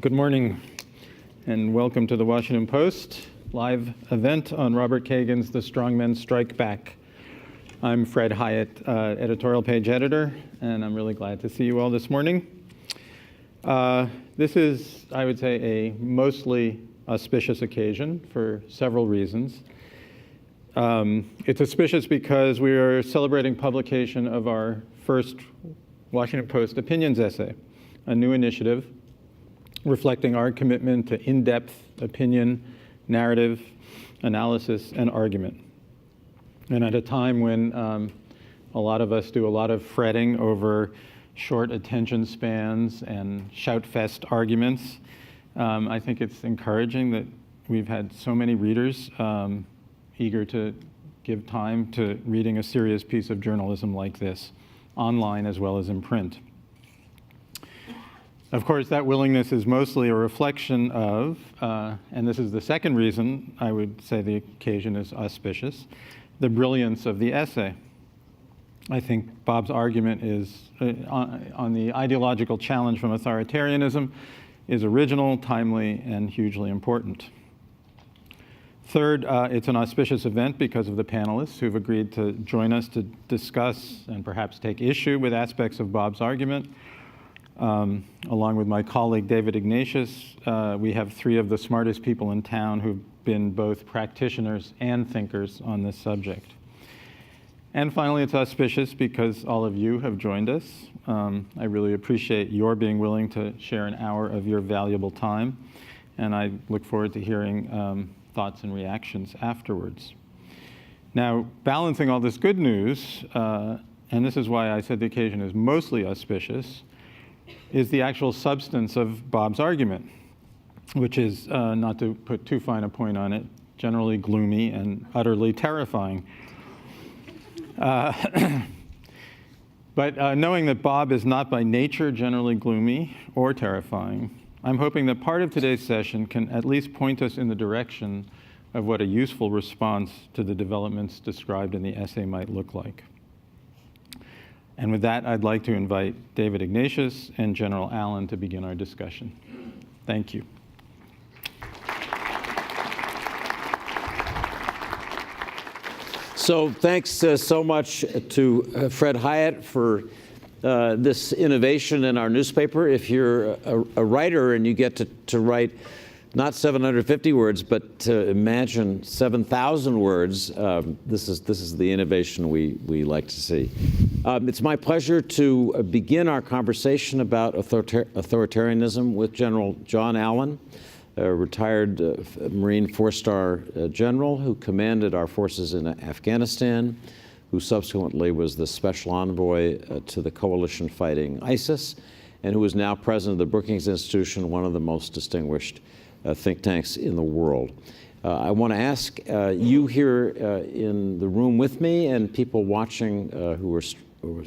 Good morning, and welcome to the Washington Post live event on Robert Kagan's The Strongmen Strike Back. I'm Fred Hyatt, editorial page editor, and I'm really glad to see you all this morning. This is, I would say, a mostly auspicious occasion for several reasons. It's auspicious because we are celebrating publication of our first Washington Post opinions essay, a new initiative reflecting our commitment to in-depth opinion, narrative, analysis, and argument. And at a time when a lot of us do a lot of fretting over short attention spans and shout-fest arguments, I think it's encouraging that we've had so many readers eager to give time to reading a serious piece of journalism like this, online as well as in print. Of course, that willingness is mostly a reflection of, and this is the second reason I would say the occasion is auspicious, the brilliance of the essay. I think Bob's argument is on the ideological challenge from authoritarianism is original, timely, and hugely important. Third, it's an auspicious event because of the panelists who've agreed to join us to discuss and perhaps take issue with aspects of Bob's argument. Along with my colleague David Ignatius, we have three of the smartest people in town who've been both practitioners and thinkers on this subject. And finally, it's auspicious because all of you have joined us. I really appreciate your being willing to share an hour of your valuable time, and I look forward to hearing thoughts and reactions afterwards. Now, balancing all this good news, and this is why I said the occasion is mostly auspicious, is the actual substance of Bob's argument, which is, not to put too fine a point on it, generally gloomy and utterly terrifying. But knowing that Bob is not by nature generally gloomy or terrifying, I'm hoping that part of today's session can at least point us in the direction of what a useful response to the developments described in the essay might look like. And with that, I'd like to invite David Ignatius and General Allen to begin our discussion. Thank you. So thanks so much to Fred Hyatt for this innovation in our newspaper. If you're a writer and you get to write not 750 words, but to imagine 7,000 words, this is the innovation we like to see. It's my pleasure to begin our conversation about authoritarianism with General John Allen, a retired Marine four-star general who commanded our forces in Afghanistan, who subsequently was the special envoy to the coalition fighting ISIS, and who is now president of the Brookings Institution, one of the most distinguished think tanks in the world. I want to ask you here in the room with me and people watching who are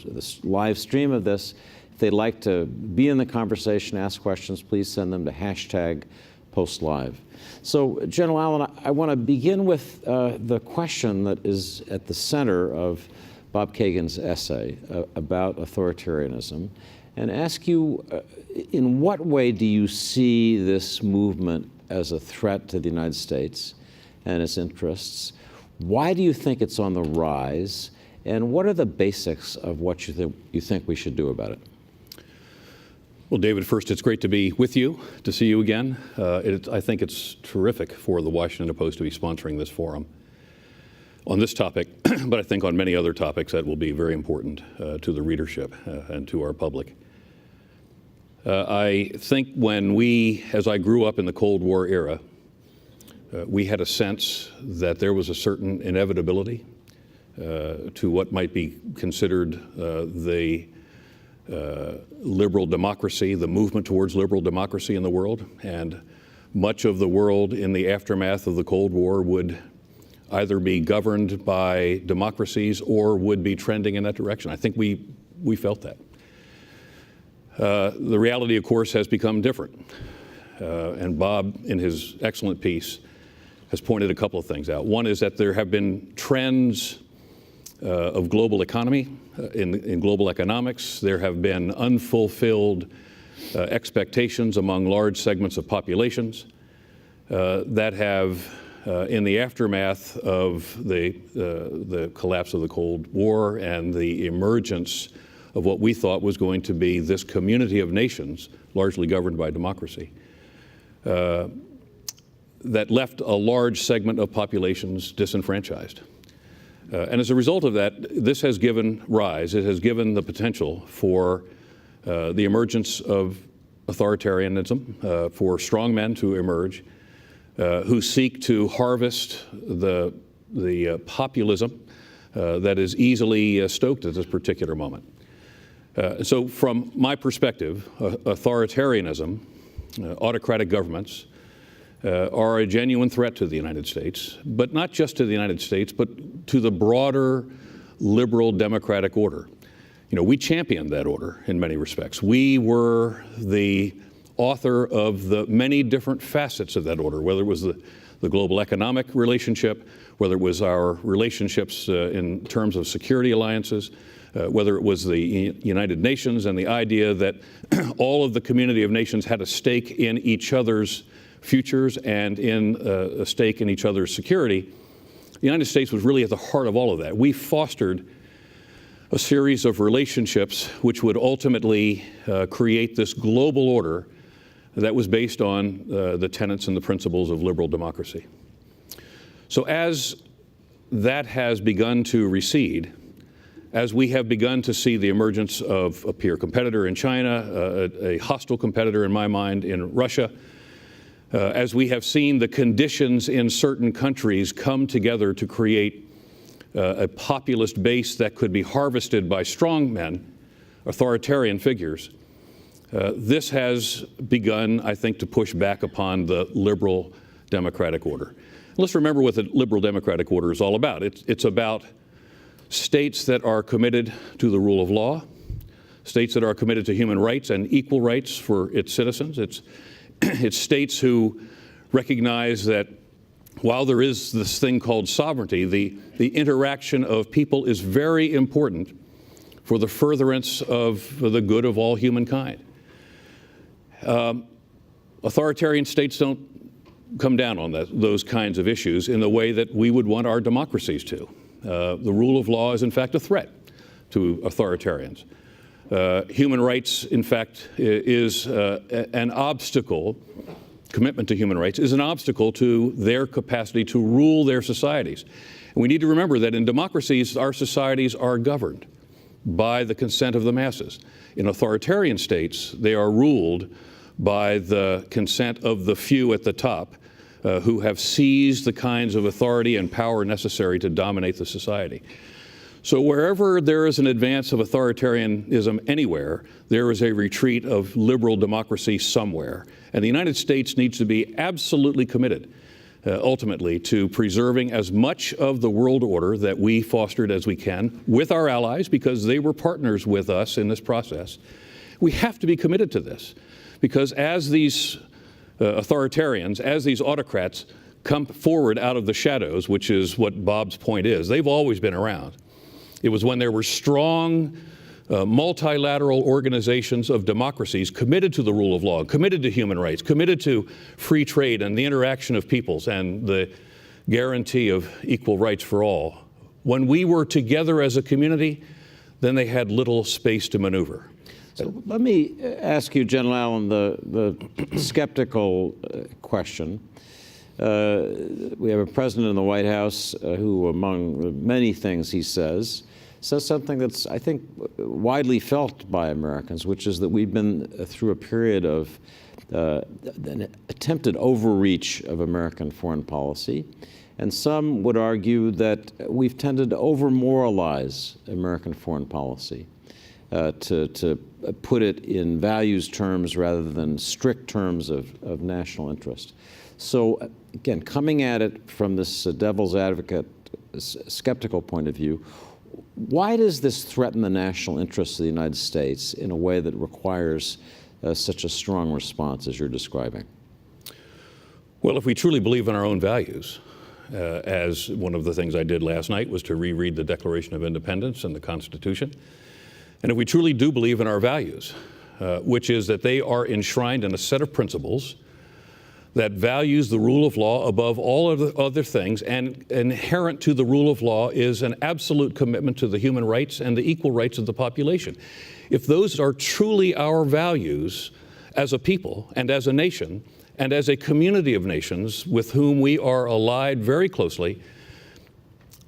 this live stream of this, if they'd like to be in the conversation, ask questions, please send them to #PostLive. So, General Allen, I want to begin with the question that is at the center of Bob Kagan's essay about authoritarianism, and ask you, in what way do you see this movement as a threat to the United States and its interests? Why do you think it's on the rise? And what are the basics of what you think we should do about it? Well, David, first, it's great to be with you, to see you again. I think it's terrific for the Washington Post to be sponsoring this forum on this topic, but I think on many other topics that will be very important to the readership and to our public. I think as I grew up in the Cold War era, we had a sense that there was a certain inevitability to what might be considered the liberal democracy, the movement towards liberal democracy in the world. And much of the world in the aftermath of the Cold War would either be governed by democracies or would be trending in that direction. I think we felt that. The reality, of course, has become different. And Bob, in his excellent piece, has pointed a couple of things out. One is that there have been trends of global economy, in global economics. There have been unfulfilled expectations among large segments of populations that have, in the aftermath of the collapse of the Cold War and the emergence of what we thought was going to be this community of nations, largely governed by democracy, that left a large segment of populations disenfranchised. And as a result of that, this has given rise, it has given the potential for the emergence of authoritarianism, for strong men to emerge who seek to harvest the populism that is easily stoked at this particular moment. So from my perspective, authoritarianism, autocratic governments, are a genuine threat to the United States, but not just to the United States, but to the broader liberal democratic order. You know, we championed that order in many respects. We were the author of the many different facets of that order, whether it was the global economic relationship, whether it was our relationships in terms of security alliances, whether it was the United Nations and the idea that all of the community of nations had a stake in each other's futures and in a stake in each other's security. The United States was really at the heart of all of that. We fostered a series of relationships which would ultimately create this global order that was based on the tenets and the principles of liberal democracy. So as that has begun to recede, as we have begun to see the emergence of a peer competitor in China, a hostile competitor in my mind in Russia, as we have seen the conditions in certain countries come together to create a populist base that could be harvested by strong men, authoritarian figures, this has begun, I think, to push back upon the liberal democratic order. Let's remember what the liberal democratic order is all about. It's about states that are committed to the rule of law, states that are committed to human rights and equal rights for its citizens. It's states who recognize that while there is this thing called sovereignty, the interaction of people is very important for the furtherance of the good of all humankind. Authoritarian states don't come down on those kinds of issues in the way that we would want our democracies to. The rule of law is, in fact, a threat to authoritarians. Human rights, in fact, is an obstacle. Commitment to human rights is an obstacle to their capacity to rule their societies. And we need to remember that in democracies, our societies are governed by the consent of the masses. In authoritarian states, they are ruled by the consent of the few at the top who have seized the kinds of authority and power necessary to dominate the society. So wherever there is an advance of authoritarianism anywhere, there is a retreat of liberal democracy somewhere. And the United States needs to be absolutely committed, ultimately, to preserving as much of the world order that we fostered as we can with our allies, because they were partners with us in this process. We have to be committed to this, because as these authoritarians, as these autocrats come forward out of the shadows, which is what Bob's point is, they've always been around. It was when there were strong multilateral organizations of democracies committed to the rule of law, committed to human rights, committed to free trade and the interaction of peoples and the guarantee of equal rights for all. When we were together as a community, then they had little space to maneuver. So let me ask you, General Allen, the skeptical question. We have a president in the White House who, among the many things he says something that's, I think, widely felt by Americans, which is that we've been through a period of an attempted overreach of American foreign policy. And some would argue that we've tended to over-moralize American foreign policy, to put it in values terms rather than strict terms of national interest. So again, coming at it from this devil's advocate, skeptical point of view, why does this threaten the national interests of the United States in a way that requires such a strong response as you're describing? Well, if we truly believe in our own values, as one of the things I did last night was to reread the Declaration of Independence and the Constitution, and if we truly do believe in our values, which is that they are enshrined in a set of principles that values the rule of law above all of the other things, and inherent to the rule of law is an absolute commitment to the human rights and the equal rights of the population. If those are truly our values as a people and as a nation and as a community of nations with whom we are allied very closely,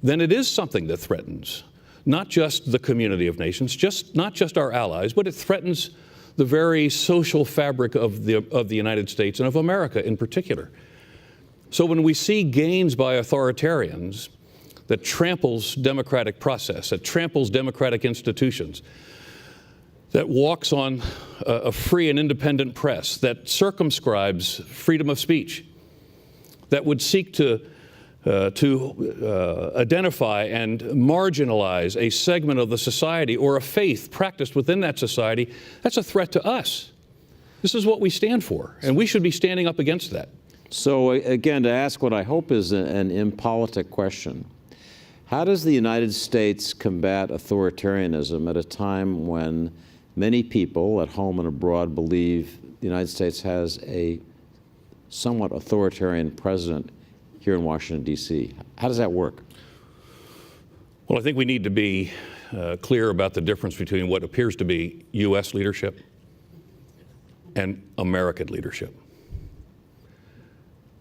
then it is something that threatens not just the community of nations, not just our allies, but it threatens the very social fabric of the United States and of America in particular. So when we see gains by authoritarians that tramples democratic process, that tramples democratic institutions, that walks on a free and independent press, that circumscribes freedom of speech, that would seek to identify and marginalize a segment of the society or a faith practiced within that society, that's a threat to us. This is what we stand for, and we should be standing up against that. So again, to ask what I hope is an impolitic question, how does the United States combat authoritarianism at a time when many people at home and abroad believe the United States has a somewhat authoritarian president here in Washington, D.C.? How does that work? Well, I think we need to be clear about the difference between what appears to be U.S. leadership and American leadership.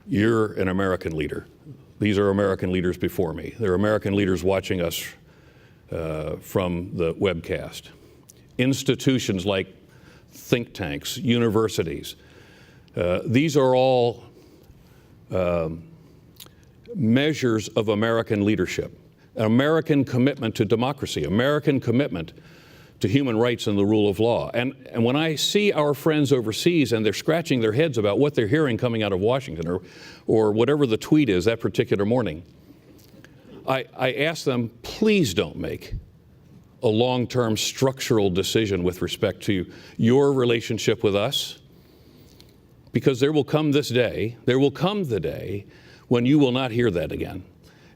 You're an American leader. These are American leaders before me. There are American leaders watching us from the webcast. Institutions like think tanks, universities, these are all measures of American leadership, an American commitment to democracy, American commitment to human rights and the rule of law. And when I see our friends overseas and they're scratching their heads about what they're hearing coming out of Washington or whatever the tweet is that particular morning, I ask them, please don't make a long-term structural decision with respect to your relationship with us, because there will come the day when you will not hear that again.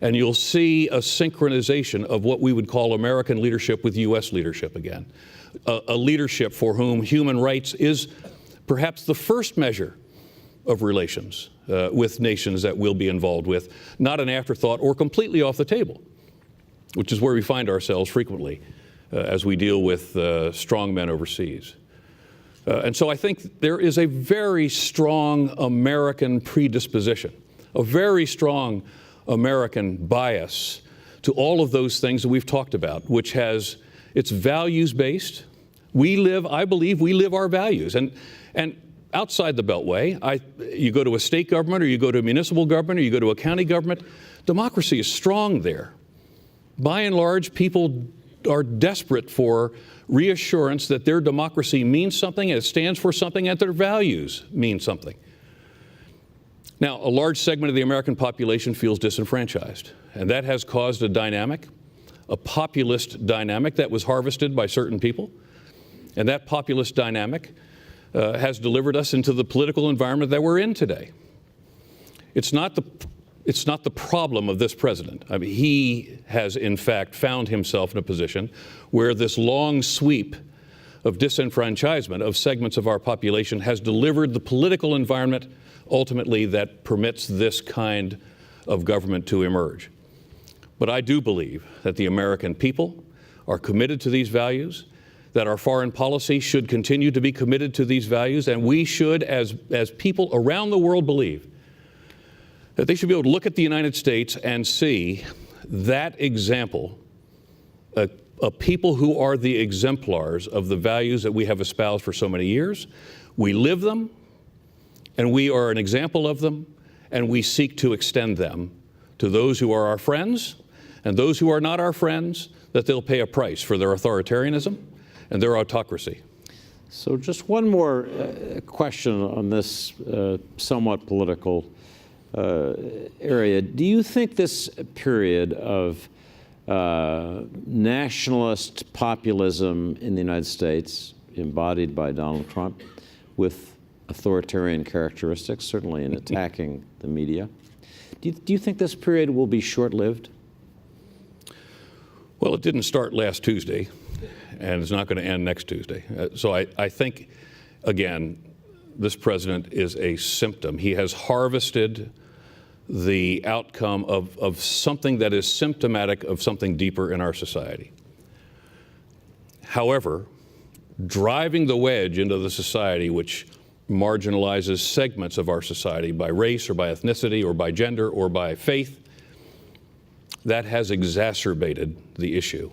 And you'll see a synchronization of what we would call American leadership with U.S. leadership again. A leadership for whom human rights is perhaps the first measure of relations with nations that we'll be involved with, not an afterthought or completely off the table, which is where we find ourselves frequently as we deal with strong men overseas. And so I think there is a very strong American predisposition, a very strong American bias to all of those things that we've talked about, which has, it's values-based. I believe we live our values. And outside the Beltway, you go to a state government or you go to a municipal government or you go to a county government, democracy is strong there. By and large, people are desperate for reassurance that their democracy means something, and it stands for something, and their values mean something. Now, a large segment of the American population feels disenfranchised, and that has caused a populist dynamic that was harvested by certain people, and that populist dynamic has delivered us into the political environment that we're in today. It's not the problem of this president. I mean, he has, in fact, found himself in a position where this long sweep of disenfranchisement of segments of our population has delivered the political environment ultimately that permits this kind of government to emerge. But I do believe that the American people are committed to these values, that our foreign policy should continue to be committed to these values, and we should, as people around the world, believe that they should be able to look at the United States and see that example, a people who are the exemplars of the values that we have espoused for so many years. We live them, and we are an example of them, and we seek to extend them to those who are our friends and those who are not our friends, that they'll pay a price for their authoritarianism and their autocracy. So just one more question on this somewhat political area. Do you think this period of nationalist populism in the United States, embodied by Donald Trump, with authoritarian characteristics, certainly in attacking the media, do you think this period will be short-lived? Well, it didn't start last Tuesday. and it's not going to end next Tuesday. So I think, again, this president is a symptom. He has harvested the outcome of something that is symptomatic of something deeper in our society. However, driving the wedge into the society which marginalizes segments of our society by race or by ethnicity or by gender or by faith, that has exacerbated the issue.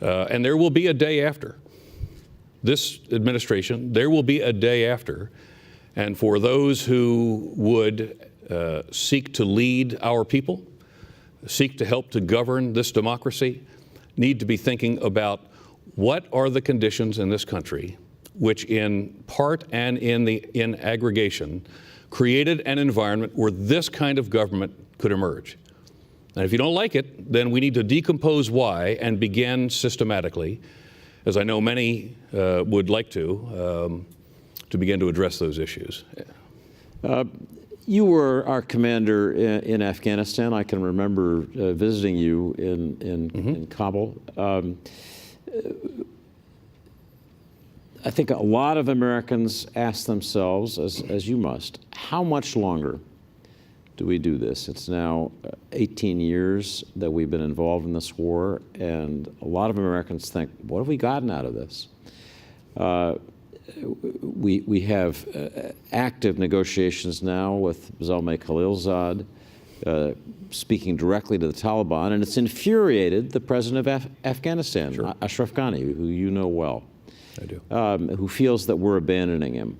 And there will be a day after. This administration, there will be a day after. And for those who would seek to lead our people, seek to help to govern this democracy, need to be thinking about what are the conditions in this country which in part and in aggregation created an environment where this kind of government could emerge. And if you don't like it, then we need to decompose why and begin systematically, as I know many would like to begin to address those issues. You were our commander in Afghanistan. I can remember visiting you in Kabul. I think a lot of Americans ask themselves, as you must, how much longer do we do this? It's now 18 years that we've been involved in this war, and a lot of Americans think, what have we gotten out of this? We have active negotiations now with Zalmay Khalilzad, speaking directly to the Taliban, and it's infuriated the president of Afghanistan, sure. Ashraf Ghani, who you know well. I do. Who feels that we're abandoning him.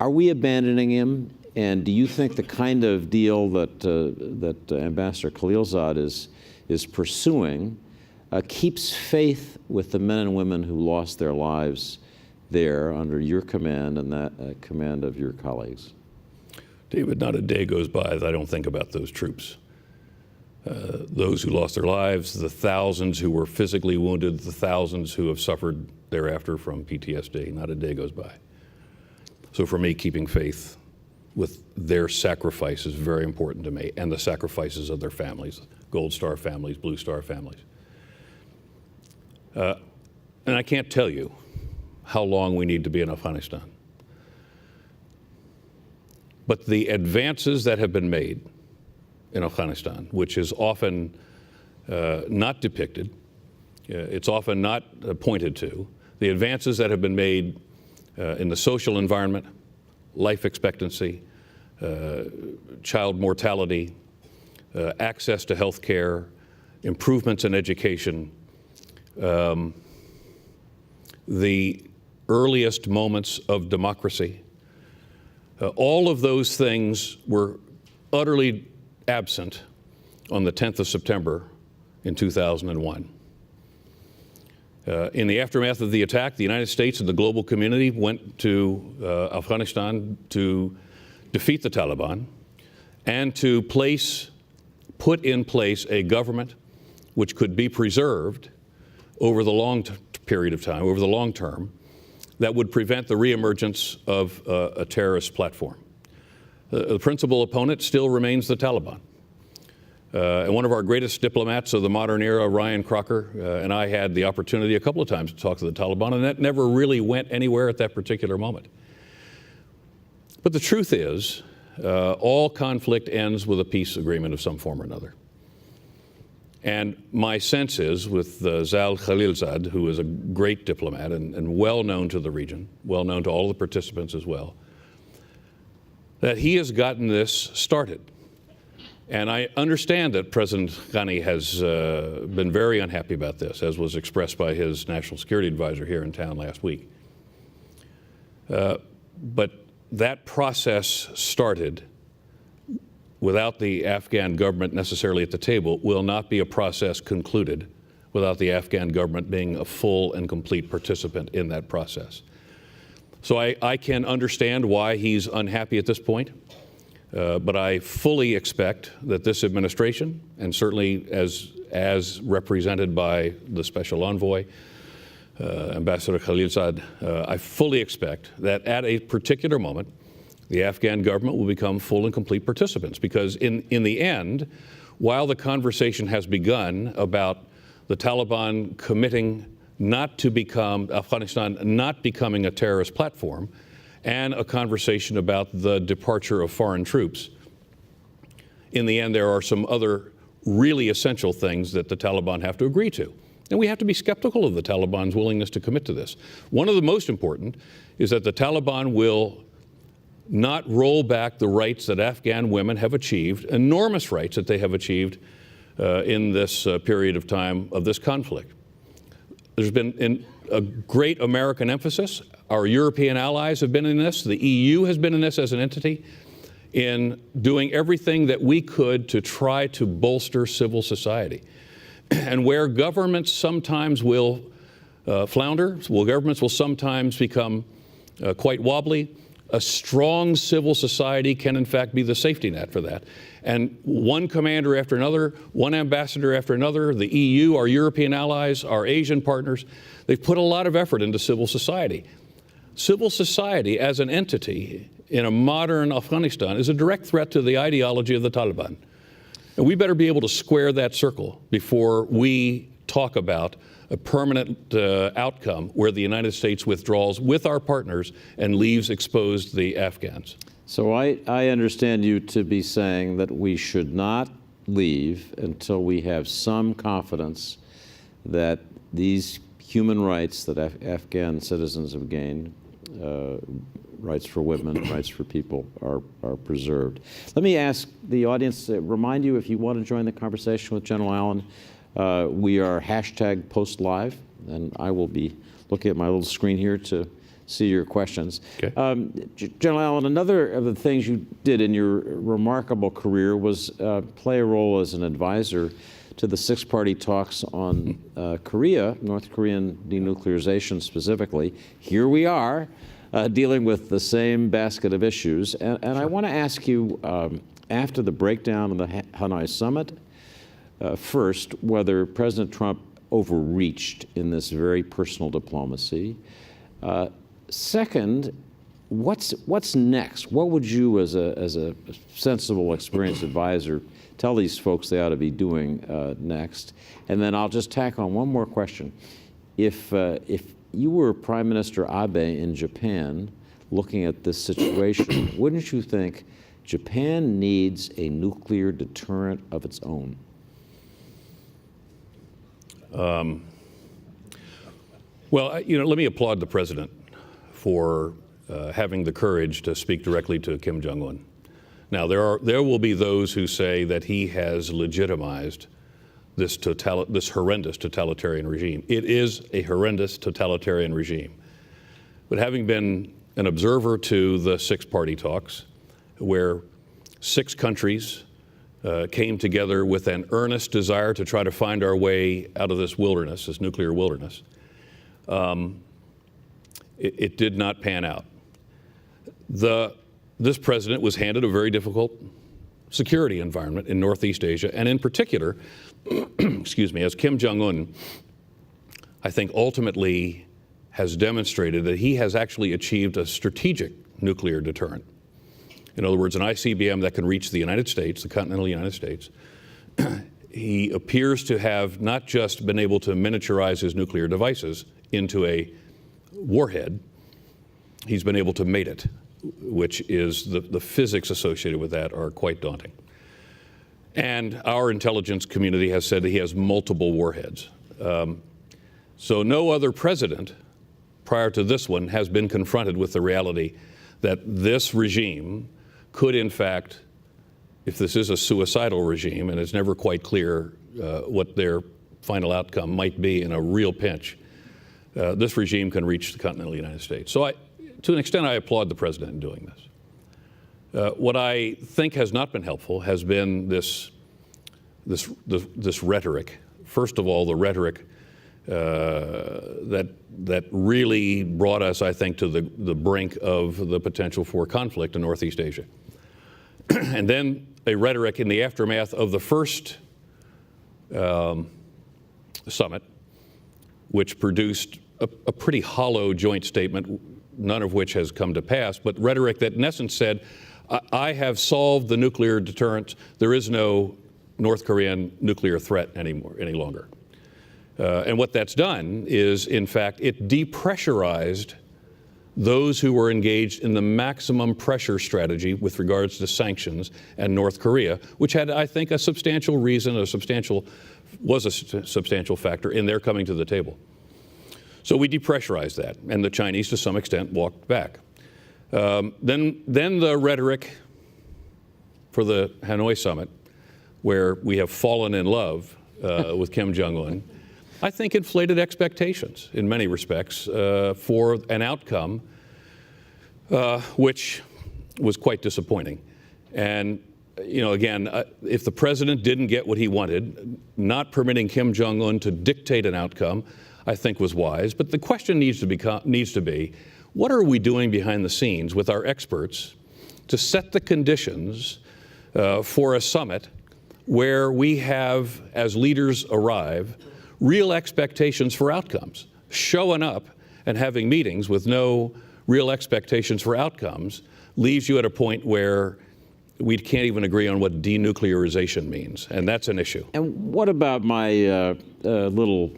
Are we abandoning him? And do you think the kind of deal that Ambassador Khalilzad is pursuing keeps faith with the men and women who lost their lives there under your command and that command of your colleagues? David, not a day goes by that I don't think about those troops. Those who lost their lives, the thousands who were physically wounded, the thousands who have suffered thereafter from PTSD. Not a day goes by. So for me, keeping faith with their sacrifice is very important to me, and the sacrifices of their families, Gold Star families, Blue Star families. And I can't tell you how long we need to be in Afghanistan. But the advances that have been made in Afghanistan, which is often not depicted, it's often not pointed to, the advances that have been made in the social environment, life expectancy, child mortality, access to health care, improvements in education, the earliest moments of democracy, all of those things were utterly absent on the 10th of September in 2001. In the aftermath of the attack, the United States and the global community went to Afghanistan to defeat the Taliban and to put in place a government which could be preserved over the long period of time, over the long term, that would prevent the reemergence of a terrorist platform. The principal opponent still remains the Taliban. And one of our greatest diplomats of the modern era, Ryan Crocker, and I had the opportunity a couple of times to talk to the Taliban, and that never really went anywhere at that particular moment. But the truth is, all conflict ends with a peace agreement of some form or another. And my sense is, with Zal Khalilzad, who is a great diplomat and well known to the region, well known to all the participants as well, that he has gotten this started. And I understand that President Ghani has been very unhappy about this, as was expressed by his national security advisor here in town last week. But that process started without the Afghan government necessarily at the table, will not be a process concluded without the Afghan government being a full and complete participant in that process. So I can understand why he's unhappy at this point. But I fully expect that this administration, and certainly as represented by the special envoy, Ambassador Khalilzad, I fully expect that at a particular moment, the Afghan government will become full and complete participants. Because in the end, while the conversation has begun about the Taliban committing Afghanistan not becoming a terrorist platform, and a conversation about the departure of foreign troops. In the end, there are some other really essential things that the Taliban have to agree to. And we have to be skeptical of the Taliban's willingness to commit to this. One of the most important is that the Taliban will not roll back the rights that Afghan women have achieved, enormous rights that they have achieved in this period of time of this conflict. There's been a great American emphasis. Our European allies have been in this. The EU has been in this as an entity, in doing everything that we could to try to bolster civil society. And where governments sometimes will flounder, governments will sometimes become quite wobbly, a strong civil society can in fact be the safety net for that. And one commander after another, one ambassador after another, the EU, our European allies, our Asian partners, they've put a lot of effort into civil society. Civil society as an entity in a modern Afghanistan is a direct threat to the ideology of the Taliban. And we better be able to square that circle before we talk about a permanent outcome where the United States withdraws with our partners and leaves exposed the Afghans. So I understand you to be saying that we should not leave until we have some confidence that these human rights that Afghan citizens have gained, rights for women, rights for people, are preserved. Let me ask the audience, remind you, if you want to join the conversation with General Allen, we are #PostLive, and I will be looking at my little screen here to see your questions. Okay. General Allen, another of the things you did in your remarkable career was play a role as an advisor to the six-party talks on Korea, North Korean denuclearization specifically. Here we are, dealing with the same basket of issues. And I want to ask you, after the breakdown of the Hanoi summit, first, whether President Trump overreached in this very personal diplomacy. Second, what's next? What would you, as a sensible, experienced advisor, tell these folks they ought to be doing next? And then I'll just tack on one more question. If you were Prime Minister Abe in Japan looking at this situation, wouldn't you think Japan needs a nuclear deterrent of its own? Well, let me applaud the president for having the courage to speak directly to Kim Jong-un. Now, there will be those who say that he has legitimized this horrendous totalitarian regime. It is a horrendous totalitarian regime. But having been an observer to the six-party talks, where 6 countries came together with an earnest desire to try to find our way out of this wilderness, this nuclear wilderness, it did not pan out. This president was handed a very difficult security environment in Northeast Asia, and in particular, excuse me, as Kim Jong-un, I think ultimately has demonstrated that he has actually achieved a strategic nuclear deterrent. In other words, an ICBM that can reach the United States, the continental United States. He appears to have not just been able to miniaturize his nuclear devices into a warhead, he's been able to mate it, which is the physics associated with that are quite daunting. And our intelligence community has said that he has multiple warheads. So no other president prior to this one has been confronted with the reality that this regime could, in fact, if this is a suicidal regime, and it's never quite clear what their final outcome might be in a real pinch, this regime can reach the continental United States. So to an extent, I applaud the president in doing this. What I think has not been helpful has been this rhetoric. First of all, the rhetoric that really brought us, I think, to the brink of the potential for conflict in Northeast Asia. And then a rhetoric in the aftermath of the first summit, which produced a pretty hollow joint statement, none of which has come to pass, but rhetoric that in essence said, I have solved the nuclear deterrent. There is no North Korean nuclear threat any longer. And what that's done is, in fact, it depressurized those who were engaged in the maximum pressure strategy with regards to sanctions and North Korea, which had, I think, a substantial reason, was a substantial factor in their coming to the table. So we depressurized that, and the Chinese, to some extent, walked back. Then the rhetoric for the Hanoi summit, where we have fallen in love with Kim Jong-un, I think inflated expectations in many respects for an outcome which was quite disappointing. And, you know, again, if the president didn't get what he wanted, not permitting Kim Jong-un to dictate an outcome, I think was wise. But the question needs to be, what are we doing behind the scenes with our experts to set the conditions for a summit where we have, as leaders arrive, real expectations for outcomes? Showing up and having meetings with no real expectations for outcomes leaves you at a point where we can't even agree on what denuclearization means, and that's an issue. And what about my little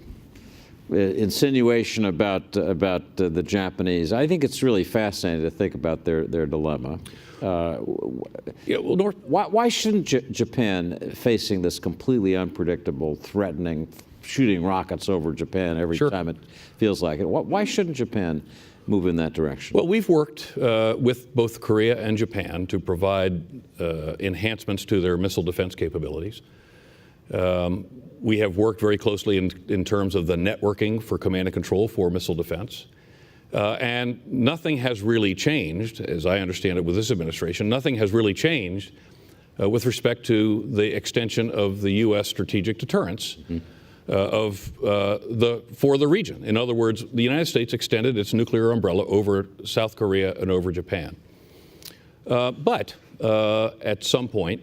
insinuation about the Japanese? I think it's really fascinating to think about their dilemma. Yeah, well, why shouldn't Japan, facing this completely unpredictable, threatening, shooting rockets over Japan every time it feels like it, why shouldn't Japan move in that direction? Well, we've worked with both Korea and Japan to provide enhancements to their missile defense capabilities. We have worked very closely in terms of the networking for command and control for missile defense. And nothing has really changed, as I understand it, with this administration. Nothing has really changed with respect to the extension of the U.S. strategic deterrence for the region. In other words, the United States extended its nuclear umbrella over South Korea and over Japan. But at some point,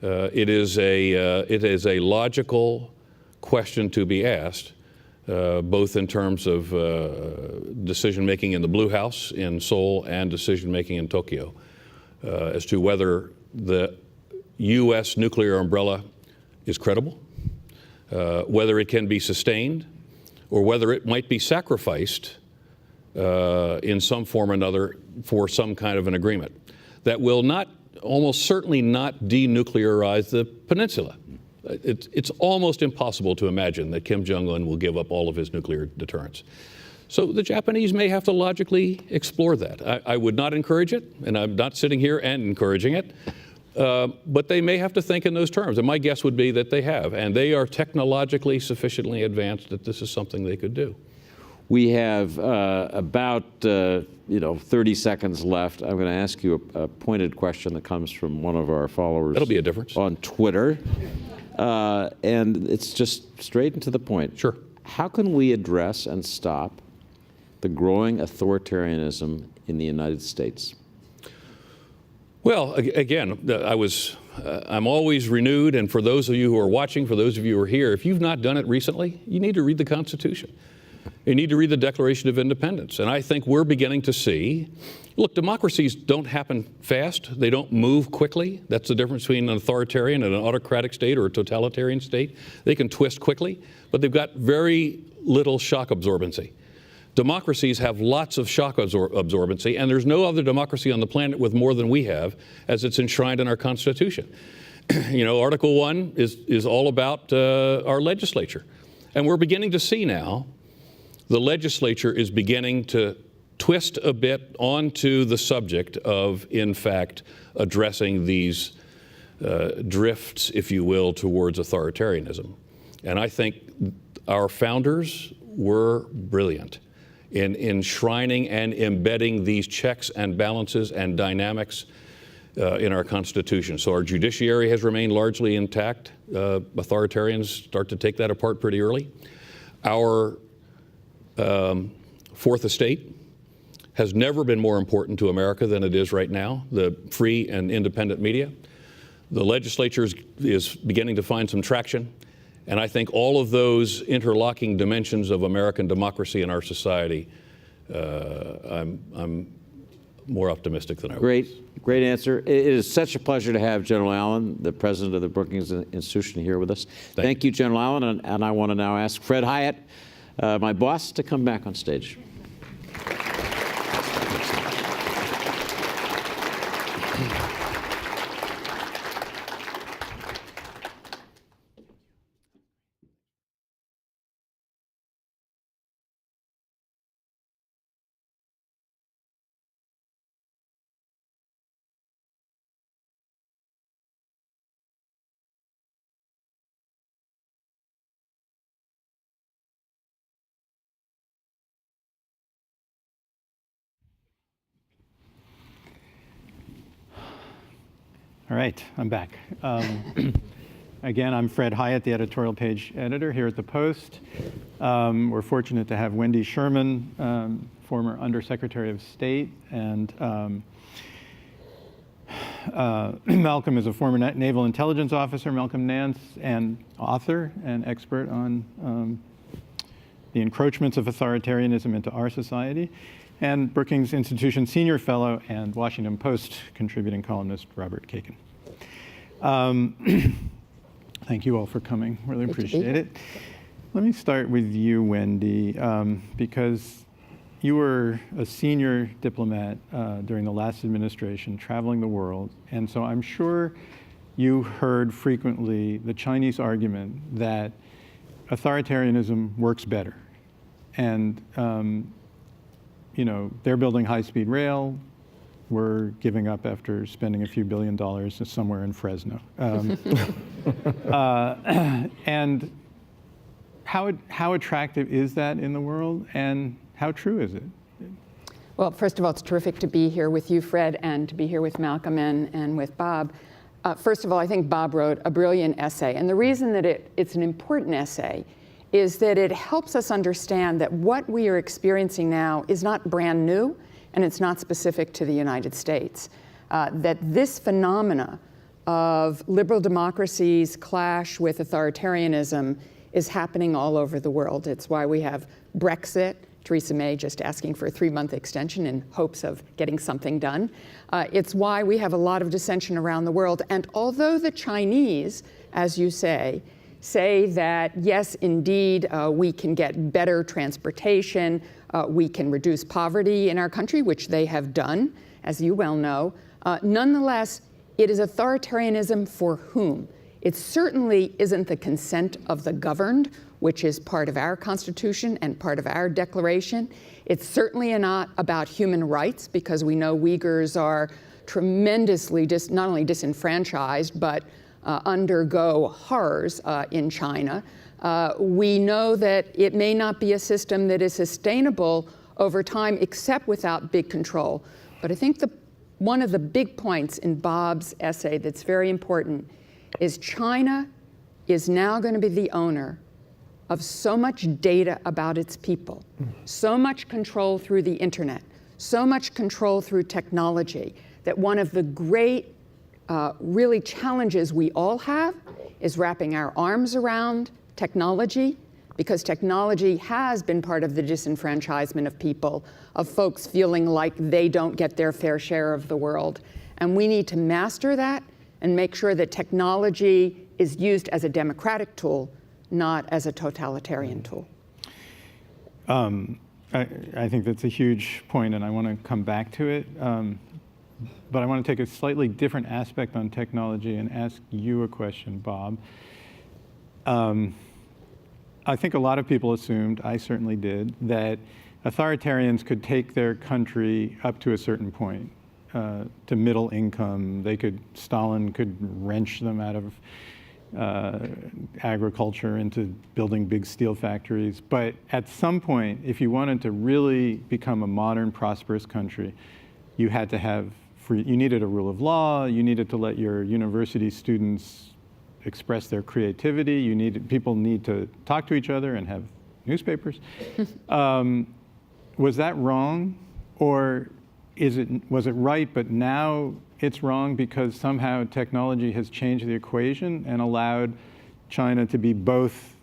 it is a logical question to be asked, both in terms of decision-making in the Blue House in Seoul and decision-making in Tokyo, as to whether the U.S. nuclear umbrella is credible, whether it can be sustained, or whether it might be sacrificed in some form or another for some kind of an agreement that will almost certainly not denuclearize the peninsula. It's almost impossible to imagine that Kim Jong-un will give up all of his nuclear deterrence. So the Japanese may have to logically explore that. I would not encourage it, and I'm not sitting here and encouraging it, but they may have to think in those terms. And my guess would be that they have, and they are technologically sufficiently advanced that this is something they could do. We have about 30 seconds left. I'm going to ask you a pointed question that comes from one of our followers. That'll be a difference. On Twitter. And it's just straight and to the point. Sure. How can we address and stop the growing authoritarianism in the United States? Well, again, I'm always renewed, and for those of you who are watching, for those of you who are here, if you've not done it recently, you need to read the Constitution. You need to read the Declaration of Independence. And I think we're beginning to see, look, democracies don't happen fast. They don't move quickly. That's the difference between an authoritarian and an autocratic state or a totalitarian state. They can twist quickly, but they've got very little shock absorbency. Democracies have lots of shock absorbency, and there's no other democracy on the planet with more than we have, as it's enshrined in our Constitution. Article 1 is all about our legislature. And we're beginning to see now the legislature is beginning to twist a bit onto the subject of, in fact, addressing these drifts, if you will, towards authoritarianism. And I think our founders were brilliant in enshrining and embedding these checks and balances and dynamics in our Constitution. So our judiciary has remained largely intact. Authoritarians start to take that apart pretty early. Our Fourth Estate has never been more important to America than it is right now, the free and independent media. The legislature is beginning to find some traction, and I think all of those interlocking dimensions of American democracy and our society, I'm more optimistic than I was. Great answer. It is such a pleasure to have General Allen, the president of the Brookings Institution, here with us. Thank you, General Allen, and I want to now ask Fred Hyatt, my boss, to come back on stage. All right, I'm back. Again, I'm Fred Hyatt, the editorial page editor here at the Post. We're fortunate to have Wendy Sherman, former Undersecretary of State, and Malcolm is a former Naval Intelligence Officer, Malcolm Nance, and author and expert on the encroachments of authoritarianism into our society, and Brookings Institution Senior Fellow and Washington Post contributing columnist Robert Kagan. Thank you all for coming. Really appreciate it. Let me start with you, Wendy, because you were a senior diplomat during the last administration, traveling the world, and so I'm sure you heard frequently the Chinese argument that authoritarianism works better. And you know, they're building high-speed rail. We're giving up after spending a few $1 billion somewhere in Fresno. And how attractive is that in the world, and how true is it? Well, first of all, it's terrific to be here with you, Fred, and to be here with Malcolm and with Bob. First of all, I think Bob wrote a brilliant essay. And the reason that it's an important essay is that it helps us understand that what we are experiencing now is not brand new, and it's not specific to the United States. That this phenomena of liberal democracies clash with authoritarianism is happening all over the world. It's why we have Brexit, Theresa May just asking for a 3-month extension in hopes of getting something done. It's why we have a lot of dissension around the world. And although the Chinese, as you say that, yes, indeed, we can get better transportation, we can reduce poverty in our country, which they have done, as you well know. Nonetheless, it is authoritarianism for whom? It certainly isn't the consent of the governed, which is part of our Constitution and part of our Declaration. It's certainly not about human rights, because we know Uyghurs are tremendously not only disenfranchised, but undergo horrors in China. We know that it may not be a system that is sustainable over time, except without big control. But I think one of the big points in Bob's essay that's very important is China is now going to be the owner of so much data about its people, so much control through the internet, so much control through technology, that one of the great really challenges we all have is wrapping our arms around technology, because technology has been part of the disenfranchisement of people, of folks feeling like they don't get their fair share of the world. And we need to master that and make sure that technology is used as a democratic tool, not as a totalitarian tool. I think that's a huge point, and I want to come back to it. But I want to take a slightly different aspect on technology and ask you a question, Bob. I think a lot of people assumed, I certainly did, that authoritarians could take their country up to a certain point, to middle income. Stalin could wrench them out of agriculture into building big steel factories. But at some point, if you wanted to really become a modern, prosperous country, you had to have you needed a rule of law. You needed to let your university students express their creativity. People need to talk to each other and have newspapers. Was that wrong, or was it right, but now it's wrong because somehow technology has changed the equation and allowed China to be both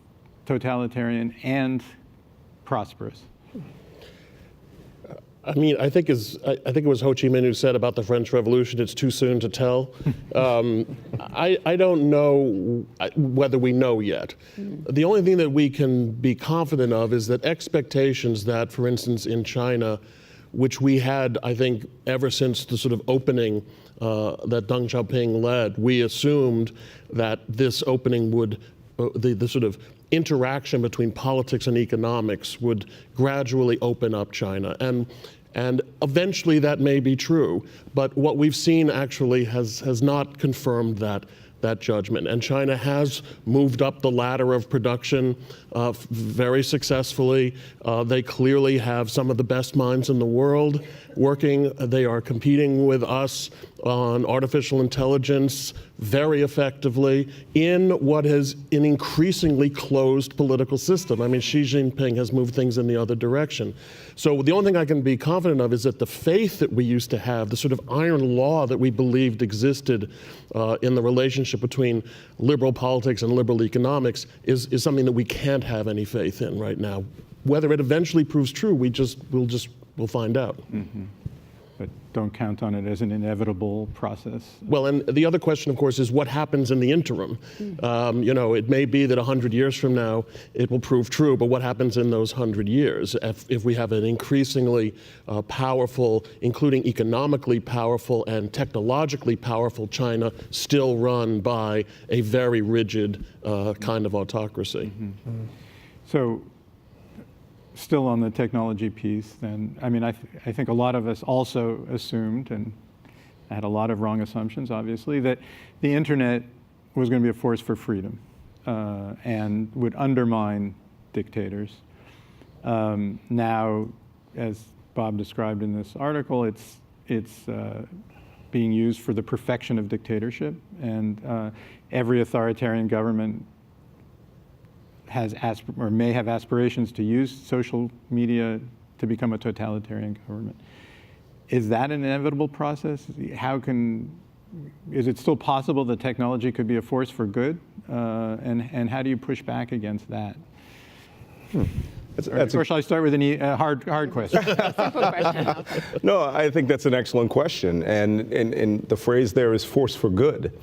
totalitarian and prosperous? I mean, I think it was Ho Chi Minh who said about the French Revolution, it's too soon to tell. I don't know whether we know yet. The only thing that we can be confident of is that expectations that, for instance, in China, which we had, I think, ever since the sort of opening that Deng Xiaoping led, we assumed that this opening would, the sort of interaction between politics and economics would gradually open up China. And eventually that may be true, but what we've seen actually has not confirmed that judgment. And China has moved up the ladder of production very successfully. They clearly have some of the best minds in the world working. They are competing with us on artificial intelligence very effectively in what is an increasingly closed political system. I mean, Xi Jinping has moved things in the other direction. So the only thing I can be confident of is that the faith that we used to have, the sort of iron law that we believed existed in the relationship between liberal politics and liberal economics is something that we can't have any faith in right now. Whether it eventually proves true, we'll find out. Mm-hmm. But don't count on it as an inevitable process. Well, and the other question, of course, is what happens in the interim? It may be that 100 years from now it will prove true, but what happens in those 100 years if we have an increasingly powerful, including economically powerful and technologically powerful China, still run by a very rigid kind of autocracy? Mm-hmm. So, still on the technology piece, then, I mean, I think a lot of us also assumed, and I had a lot of wrong assumptions, obviously, that the internet was going to be a force for freedom and would undermine dictators. Now, as Bob described in this article, it's being used for the perfection of dictatorship, and every authoritarian government has or may have aspirations to use social media to become a totalitarian government. Is that an inevitable process? Is it still possible that technology could be a force for good? And how do you push back against that? Or shall I start with a hard question? Simple question. No, I think that's an excellent question. And the phrase there is force for good.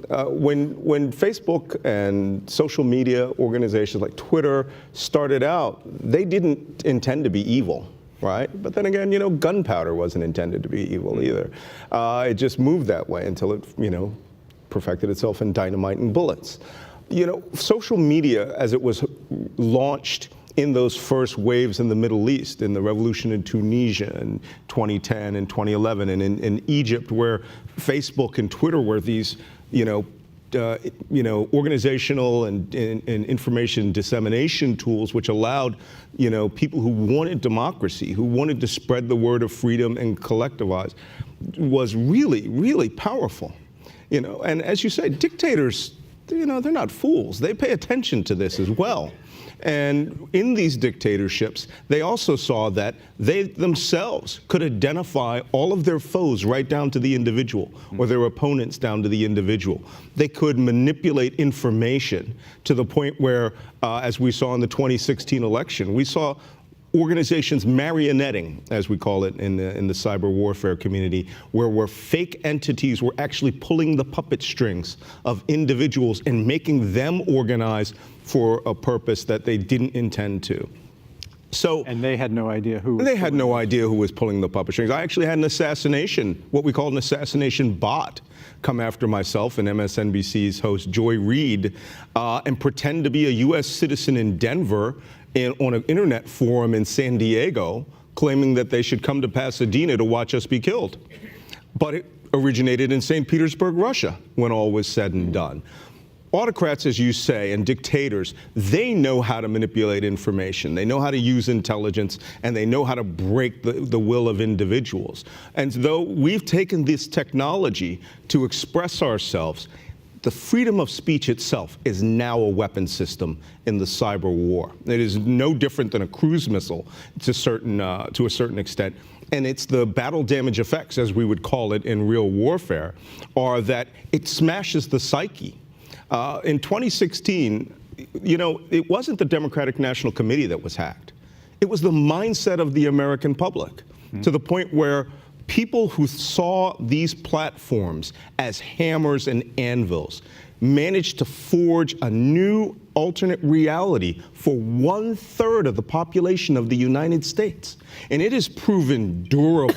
When Facebook and social media organizations like Twitter started out, they didn't intend to be evil, right? But then again, gunpowder wasn't intended to be evil either. It just moved that way until it, perfected itself in dynamite and bullets. Social media, as it was launched in those first waves in the Middle East, in the revolution in Tunisia in 2010 and 2011, and in Egypt, where Facebook and Twitter were these, organizational and information dissemination tools, which allowed, people who wanted democracy, who wanted to spread the word of freedom and collectivize, was really, really powerful. And as you say, dictators, they're not fools. They pay attention to this as well. And in these dictatorships, they also saw that they themselves could identify all of their foes right down to the individual, or their opponents down to the individual. They could manipulate information to the point where, as we saw in the 2016 election, we saw organizations marionetting, as we call it in the cyber warfare community, where fake entities were actually pulling the puppet strings of individuals and making them organize for a purpose that they didn't intend to. And they had no idea who. They had no idea who was pulling the puppet strings. I actually had an assassination, what we call an assassination bot, come after myself and MSNBC's host Joy Reid and pretend to be a U.S. citizen in Denver on an internet forum in San Diego, claiming that they should come to Pasadena to watch us be killed. But it originated in St. Petersburg, Russia, when all was said and done. Autocrats, as you say, and dictators, they know how to manipulate information. They know how to use intelligence, and they know how to break the will of individuals. And though we've taken this technology to express ourselves, the freedom of speech itself is now a weapon system in the cyber war. It is no different than a cruise missile to a certain extent. And it's the battle damage effects, as we would call it in real warfare, are that it smashes the psyche. In 2016, it wasn't the Democratic National Committee that was hacked. It was the mindset of the American public. to the point where people who saw these platforms as hammers and anvils managed to forge a new alternate reality for 1/3 of the population of the United States. And it has proven durable.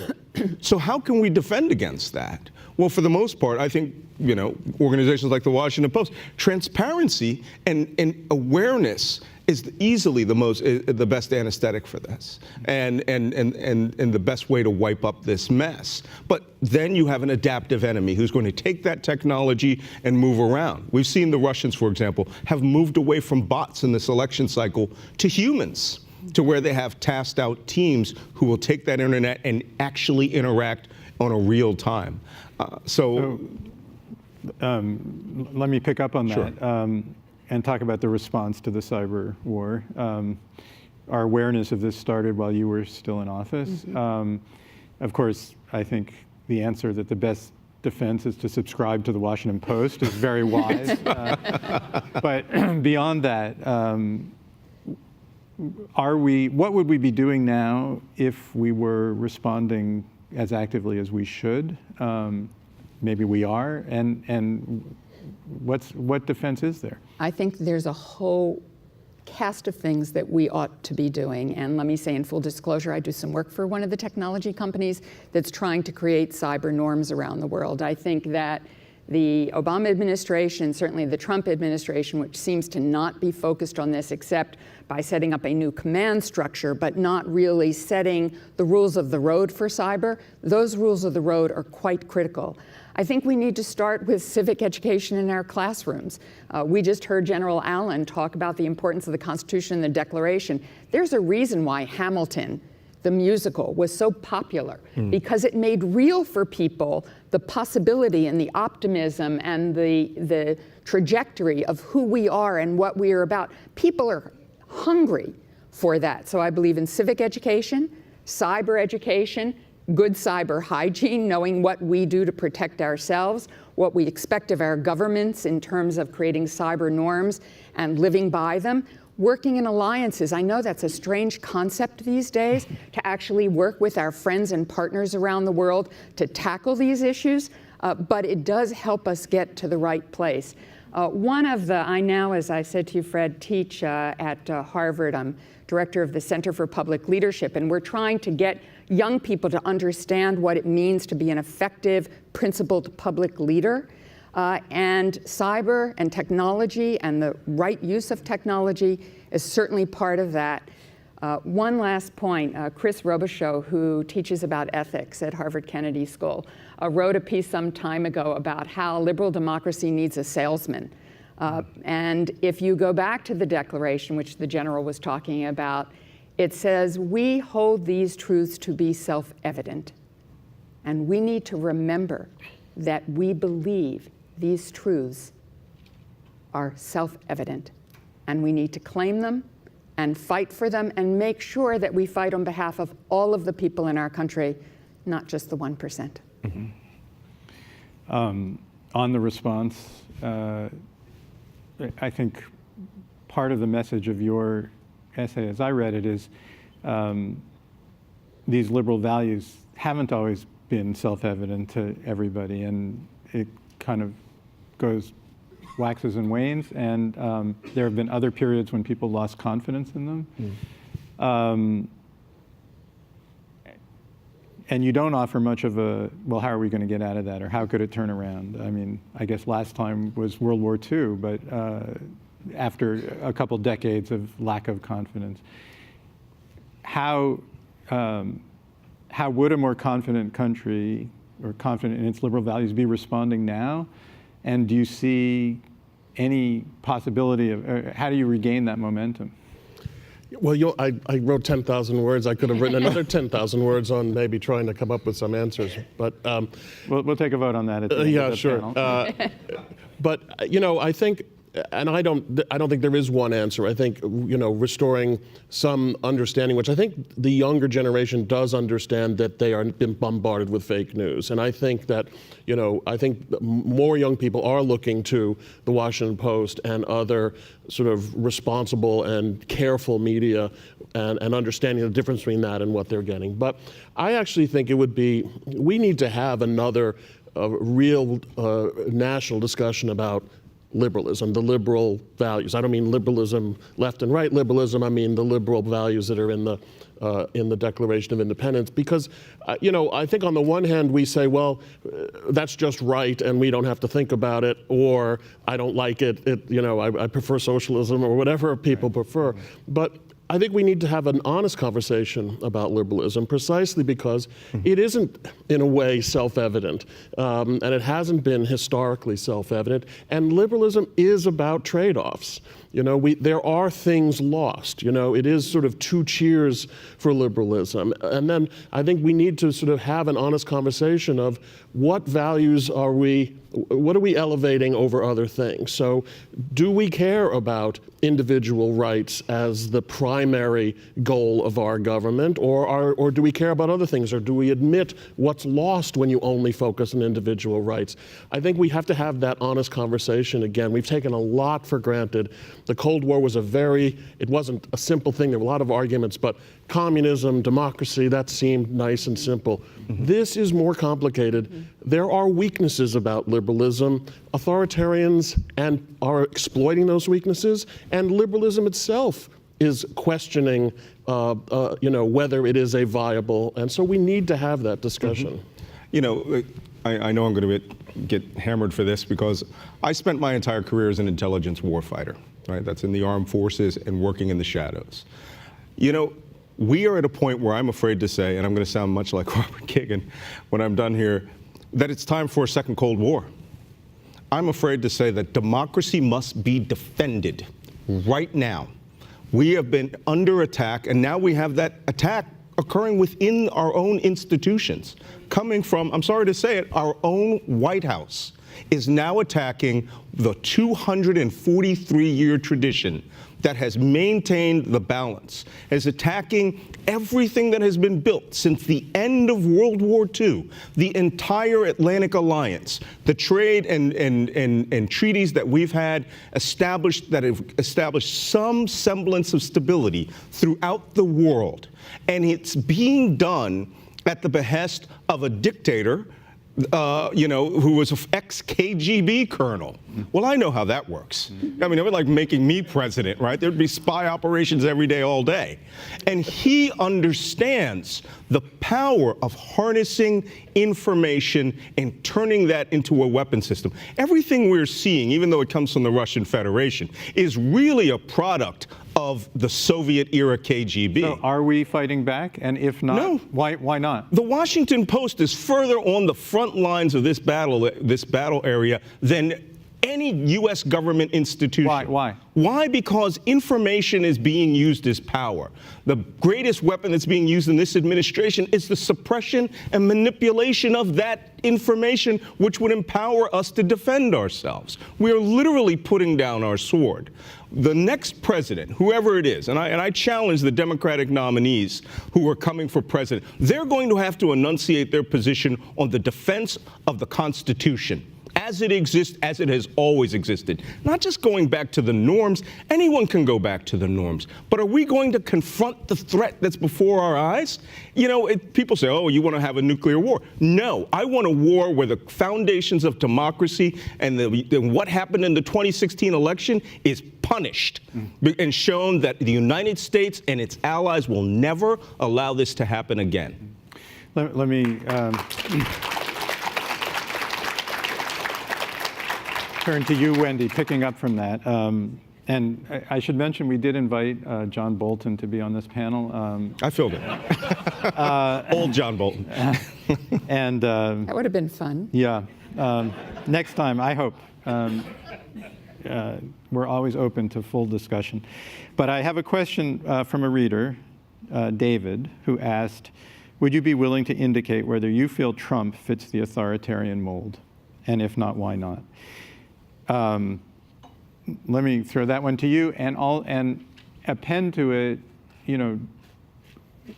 So how can we defend against that? Well, for the most part, I think, organizations like the Washington Post, transparency and awareness is easily the best anesthetic for this, and the best way to wipe up this mess. But then you have an adaptive enemy who's going to take that technology and move around. We've seen the Russians, for example, have moved away from bots in this election cycle to humans, to where they have tasked out teams who will take that internet and actually interact on a real time. Let me pick up on that and talk about the response to the cyber war. Our awareness of this started while you were still in office. Of course, I think the answer that the best defense is to subscribe to the Washington Post is very wise. But beyond that, what would we be doing now if we were responding as actively as we should? Maybe we are, and what defense is there? I think there's a whole cast of things that we ought to be doing. And let me say in full disclosure, I do some work for one of the technology companies that's trying to create cyber norms around the world. I think that the Obama administration, certainly the Trump administration, which seems to not be focused on this except by setting up a new command structure, but not really setting the rules of the road for cyber, those rules of the road are quite critical. I think we need to start with civic education in our classrooms. We just heard General Allen talk about the importance of the Constitution and the Declaration. There's a reason why Hamilton, the musical, was so popular, because it made real for people the possibility and the optimism and the trajectory of who we are and what we are about. People are hungry for that. So I believe in civic education, cyber education, good cyber hygiene, knowing what we do to protect ourselves, what we expect of our governments in terms of creating cyber norms and living by them. Working in alliances. I know that's a strange concept these days, to actually work with our friends and partners around the world to tackle these issues, but it does help us get to the right place. I now, as I said to you, Fred, teach at Harvard. I'm director of the Center for Public Leadership, and we're trying to get young people to understand what it means to be an effective, principled public leader. And cyber and technology and the right use of technology is certainly part of that. One last point, Chris Robichaux, who teaches about ethics at Harvard Kennedy School, wrote a piece some time ago about how liberal democracy needs a salesman. And if you go back to the Declaration, which the general was talking about, it says, we hold these truths to be self-evident. And we need to remember that we believe these truths are self-evident, and we need to claim them and fight for them and make sure that we fight on behalf of all of the people in our country, not just the 1%. On the response, I think part of the message of your essay, as I read it, is these liberal values haven't always been self-evident to everybody, and it kind of waxes and wanes, and there have been other periods when people lost confidence in them. And you don't offer much of a, well, how are we going to get out of that, or how could it turn around? I mean, I guess last time was World War II, but after a couple decades of lack of confidence. How would a more confident country, or confident in its liberal values, be responding now? And do you see any possibility of, how do you regain that momentum? Well, I wrote 10,000 words. I could have written another 10,000 words on maybe trying to come up with some answers. But we'll take a vote on that at the end yeah, of the sure. panel. But I think and I don't think there is one answer. I think, restoring some understanding, which I think the younger generation does understand, that they are been bombarded with fake news. And I think that, I think more young people are looking to the Washington Post and other sort of responsible and careful media and understanding the difference between that and what they're getting. But I actually think we need to have another real national discussion about liberalism, the liberal values. I don't mean liberalism, left and right liberalism. I mean the liberal values that are in the Declaration of Independence. Because, I think on the one hand we say, well, that's just right and we don't have to think about it, or I don't like it. I prefer socialism, or whatever people prefer. But I think we need to have an honest conversation about liberalism, precisely because it isn't, in a way, self-evident, and it hasn't been historically self-evident. And liberalism is about trade-offs. There are things lost. It is sort of two cheers for liberalism. And then I think we need to sort of have an honest conversation of what values what are we elevating over other things? So do we care about individual rights as the primary goal of our government, or do we care about other things, or do we admit what's lost when you only focus on individual rights? I think we have to have that honest conversation again. We've taken a lot for granted. The Cold War was it wasn't a simple thing. There were a lot of arguments, but communism, democracy, that seemed nice and simple. This is more complicated. There are weaknesses about liberalism. Authoritarians are exploiting those weaknesses, and liberalism itself is questioning, whether it is a viable. And so we need to have that discussion. I know I'm going to get hammered for this because I spent my entire career as an intelligence warfighter, right? That's in the armed forces and working in the shadows. We are at a point where I'm afraid to say, and I'm going to sound much like Robert Kagan when I'm done here, that it's time for a second Cold War. I'm afraid to say that democracy must be defended right now. We have been under attack, and now we have that attack occurring within our own institutions, coming from, I'm sorry to say it, our own White House is now attacking the 243-year tradition that has maintained the balance, is attacking everything that has been built since the end of World War II, the entire Atlantic Alliance, the trade and treaties that we've had established that have established some semblance of stability throughout the world. And it's being done at the behest of a dictator who was an ex-KGB colonel. Well, I know how that works. I mean, it was like making me president, right? There'd be spy operations every day, all day. And he understands the power of harnessing information and turning that into a weapon system. Everything we're seeing, even though it comes from the Russian Federation, is really a product of the Soviet-era KGB. So are we fighting back? And if not, no. Why not? The Washington Post is further on the front lines of this battle area than any U.S. government institution. Why? Why? Because information is being used as power. The greatest weapon that's being used in this administration is the suppression and manipulation of that information, which would empower us to defend ourselves. We are literally putting down our sword. The next president, whoever it is, and I challenge the Democratic nominees who are coming for president, they're going to have to enunciate their position on the defense of the Constitution as it exists, as it has always existed. Not just going back to the norms. Anyone can go back to the norms. But are we going to confront the threat that's before our eyes? People say, oh, you want to have a nuclear war. No, I want a war where the foundations of democracy and what happened in the 2016 election is punished and shown that the United States and its allies will never allow this to happen again. Let me turn to you, Wendy, picking up from that. And I should mention we did invite John Bolton to be on this panel. I filled it. Old John Bolton. And that would have been fun. Yeah. Next time, I hope. We're always open to full discussion. But I have a question from a reader, David, who asked, would you be willing to indicate whether you feel Trump fits the authoritarian mold? And if not, why not? let me throw that one to you, and append to it,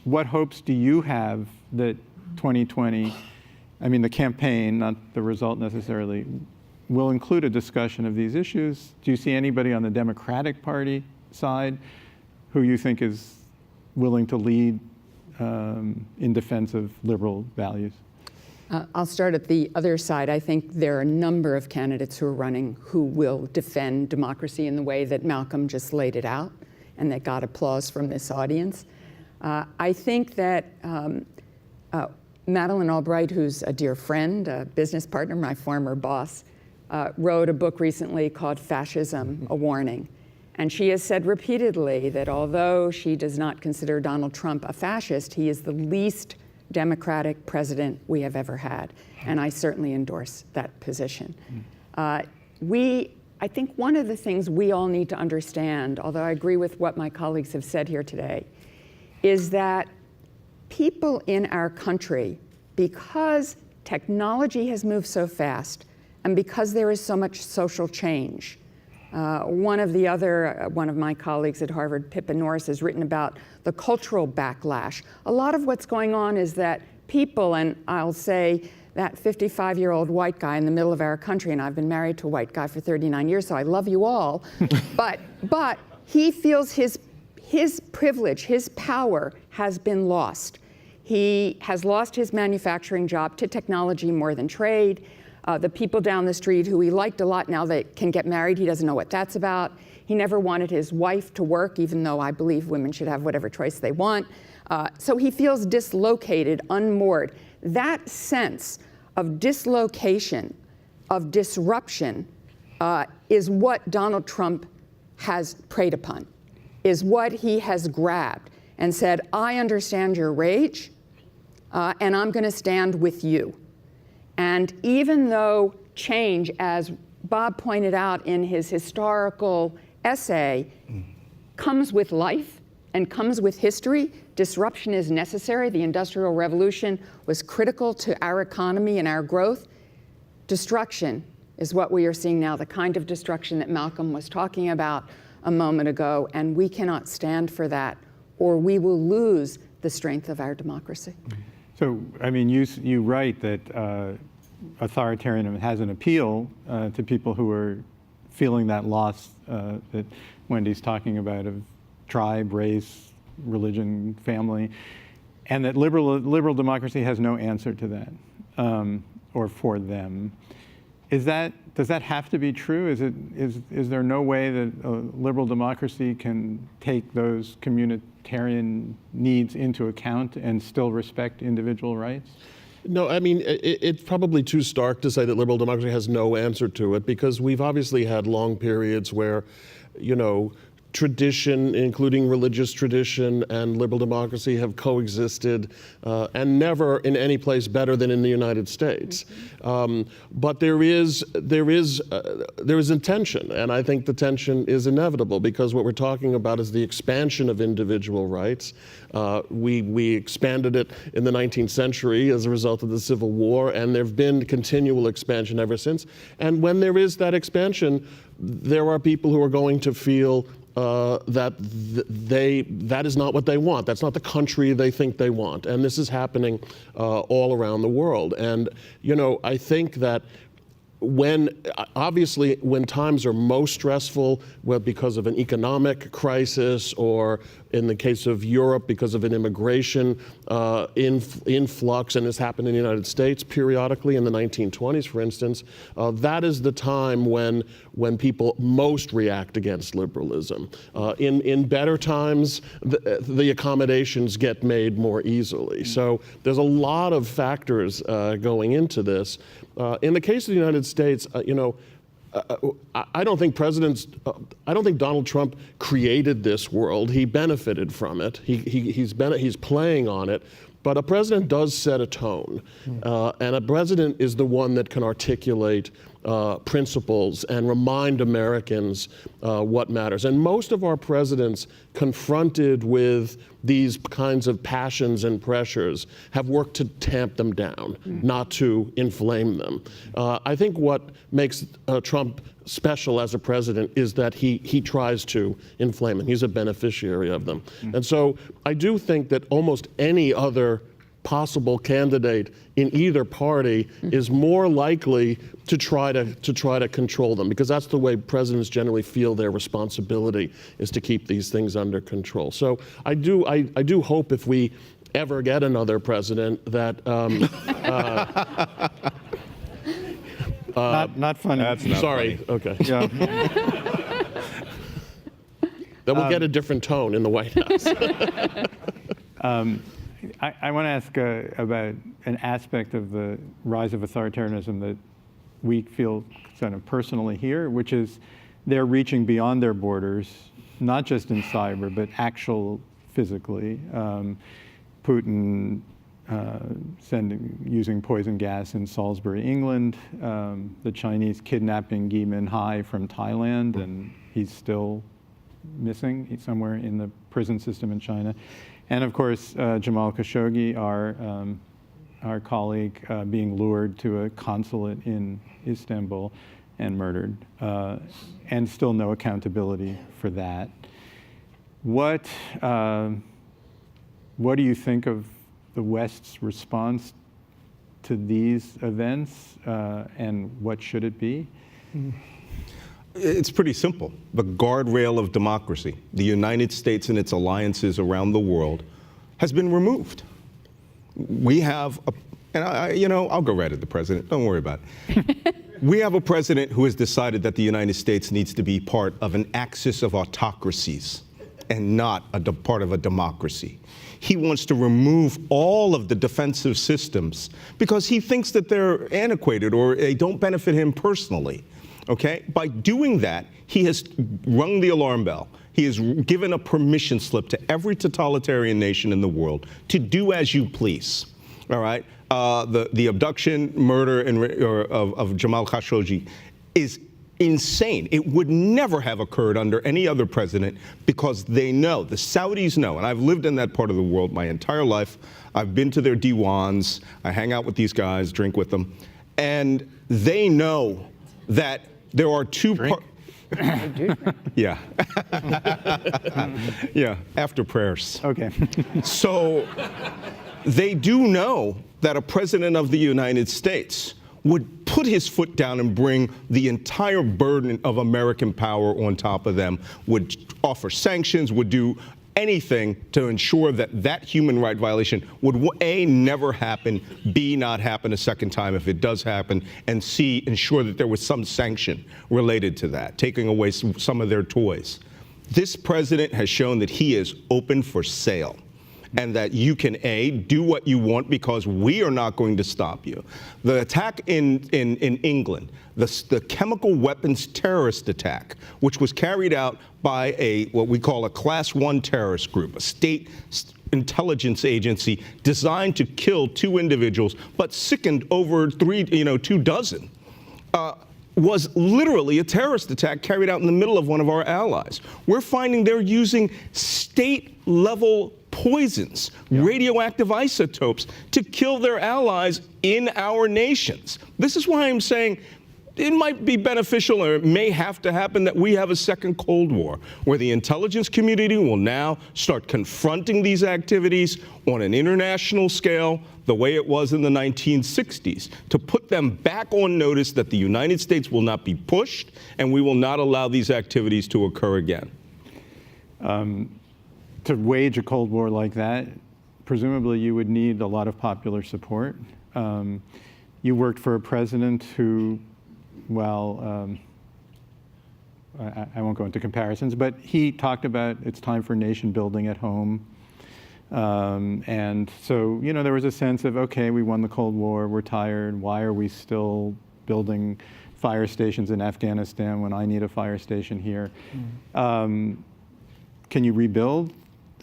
what hopes do you have that 2020, the campaign, not the result necessarily, will include a discussion of these issues? Do you see anybody on the Democratic Party side who you think is willing to lead in defense of liberal values? I'll start at the other side. I think there are a number of candidates who are running who will defend democracy in the way that Malcolm just laid it out and that got applause from this audience. I think that Madeleine Albright, who's a dear friend, a business partner, my former boss, wrote a book recently called Fascism, A Warning. And she has said repeatedly that although she does not consider Donald Trump a fascist, he is the least democratic president we have ever had. And I certainly endorse that position. I think one of the things we all need to understand, although I agree with what my colleagues have said here today, is that people in our country, because technology has moved so fast and because there is so much social change, one of my colleagues at Harvard, Pippa Norris, has written about the cultural backlash. A lot of what's going on is that people, and I'll say that 55-year-old white guy in the middle of our country, and I've been married to a white guy for 39 years, so I love you all, but he feels his privilege, his power has been lost. He has lost his manufacturing job to technology more than trade. The people down the street who he liked a lot, now they can get married, he doesn't know what that's about. He never wanted his wife to work, even though I believe women should have whatever choice they want. So he feels dislocated, unmoored. That sense of dislocation, of disruption, is what Donald Trump has preyed upon, is what he has grabbed and said, I understand your rage, and I'm going to stand with you. And even though change, as Bob pointed out in his historical essay, comes with life and comes with history, disruption is necessary. The Industrial Revolution was critical to our economy and our growth. Destruction is what we are seeing now, the kind of destruction that Malcolm was talking about a moment ago, and we cannot stand for that, or we will lose the strength of our democracy. So, you write that authoritarianism has an appeal to people who are feeling that loss that Wendy's talking about of tribe, race, religion, family, and that liberal democracy has no answer to that or for them. Does that have to be true? Is there no way that a liberal democracy can take those communitarian needs into account and still respect individual rights? No, it's probably too stark to say that liberal democracy has no answer to it, because we've obviously had long periods where, tradition, including religious tradition, and liberal democracy have coexisted, and never in any place better than in the United States. But there is a tension, and I think the tension is inevitable, because what we're talking about is the expansion of individual rights. We expanded it in the 19th century as a result of the Civil War, and there have been continual expansion ever since. And when there is that expansion, there are people who are going to feel that is not what they want. That's not the country they think they want. And this is happening all around the world. And, I think that when times are most stressful, because of an economic crisis, or in the case of Europe, because of an immigration influx, and this happened in the United States periodically in the 1920s, for instance, that is the time when people most react against liberalism. In better times, the accommodations get made more easily. So there's a lot of factors going into this. In the case of the United States, I don't think Donald Trump created this world. He benefited from it. He's playing on it. But a president does set a tone, and a president is the one that can articulate principles and remind Americans what matters. And most of our presidents, confronted with these kinds of passions and pressures, have worked to tamp them down, not to inflame them. I think what makes Trump special as a president is that he tries to inflame them. He's a beneficiary of them. And so I do think that almost any other possible candidate in either party is more likely to try to control them, because that's the way presidents generally feel their responsibility, is to keep these things under control. So I do hope, if we ever get another president, that not funny. That's not sorry, funny. okay, Yeah. that we'll get a different tone in the White House. I want to ask about an aspect of the rise of authoritarianism that we feel kind of personally here, which is they're reaching beyond their borders, not just in cyber, but actual physically. Putin using poison gas in Salisbury, England. The Chinese kidnapping Gui Minhai from Thailand, and he's still missing. He's somewhere in the prison system in China. And of course, Jamal Khashoggi, our colleague, being lured to a consulate in Istanbul and murdered, and still no accountability for that. What do you think of the West's response to these events, and what should it be? It's pretty simple. The guardrail of democracy, the United States and its alliances around the world, has been removed. We have, I'll go right at the president. Don't worry about it. We have a president who has decided that the United States needs to be part of an axis of autocracies and not part of a democracy. He wants to remove all of the defensive systems because he thinks that they're antiquated or they don't benefit him personally. Okay? By doing that, he has rung the alarm bell. He has given a permission slip to every totalitarian nation in the world to do as you please. All right? The abduction, murder, of Jamal Khashoggi is insane. It would never have occurred under any other president because they know, the Saudis know, and I've lived in that part of the world my entire life. I've been to their diwans. I hang out with these guys, drink with them, and they know that there are two parts. Yeah. Yeah, after prayers. Okay. So they do know that a president of the United States would put his foot down and bring the entire burden of American power on top of them, would offer sanctions, would do anything to ensure that that human right violation would, A, never happen, B, not happen a second time if it does happen, and C, ensure that there was some sanction related to that, taking away some of their toys. This president has shown that he is open for sale, and that you can, A, do what you want because we are not going to stop you. The attack in England, the chemical weapons terrorist attack, which was carried out by what we call a Class 1 terrorist group, a state intelligence agency designed to kill 2 individuals, but sickened over 2 dozen. Was literally a terrorist attack carried out in the middle of one of our allies. We're finding they're using state-level poisons, radioactive isotopes, to kill their allies in our nations. This is why I'm saying it might be beneficial, or it may have to happen, that we have a second Cold War, where the intelligence community will now start confronting these activities on an international scale, the way it was in the 1960s, to put them back on notice that the United States will not be pushed, and we will not allow these activities to occur again. To wage a Cold War like that, presumably you would need a lot of popular support. You worked for a president who, well, I won't go into comparisons, but he talked about it's time for nation building at home. And so, there was a sense of, okay, we won the Cold War, we're tired, why are we still building fire stations in Afghanistan when I need a fire station here? Can you rebuild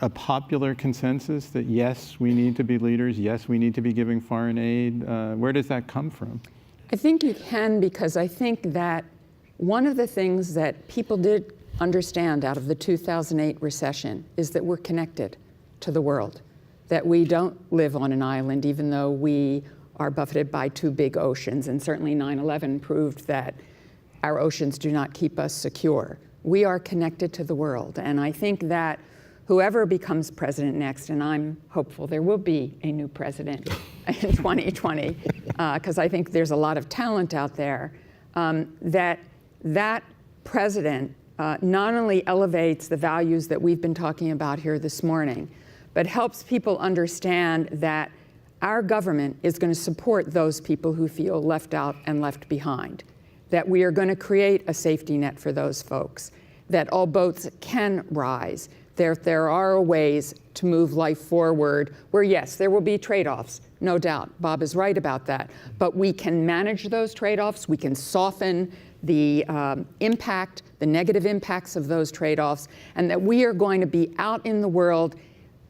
a popular consensus that, yes, we need to be leaders, yes, we need to be giving foreign aid? Where does that come from? I think you can, because I think that one of the things that people did understand out of the 2008 recession is that we're connected to the world, that we don't live on an island, even though we are buffeted by two big oceans, and certainly 9/11 proved that our oceans do not keep us secure. We are connected to the world, and I think that whoever becomes president next, and I'm hopeful there will be a new president in 2020, because I think there's a lot of talent out there, that president not only elevates the values that we've been talking about here this morning, but helps people understand that our government is going to support those people who feel left out and left behind, that we are going to create a safety net for those folks, that all boats can rise. There are ways to move life forward where, yes, there will be trade-offs, no doubt. Bob is right about that. But we can manage those trade-offs. We can soften the impact, the negative impacts of those trade-offs, and that we are going to be out in the world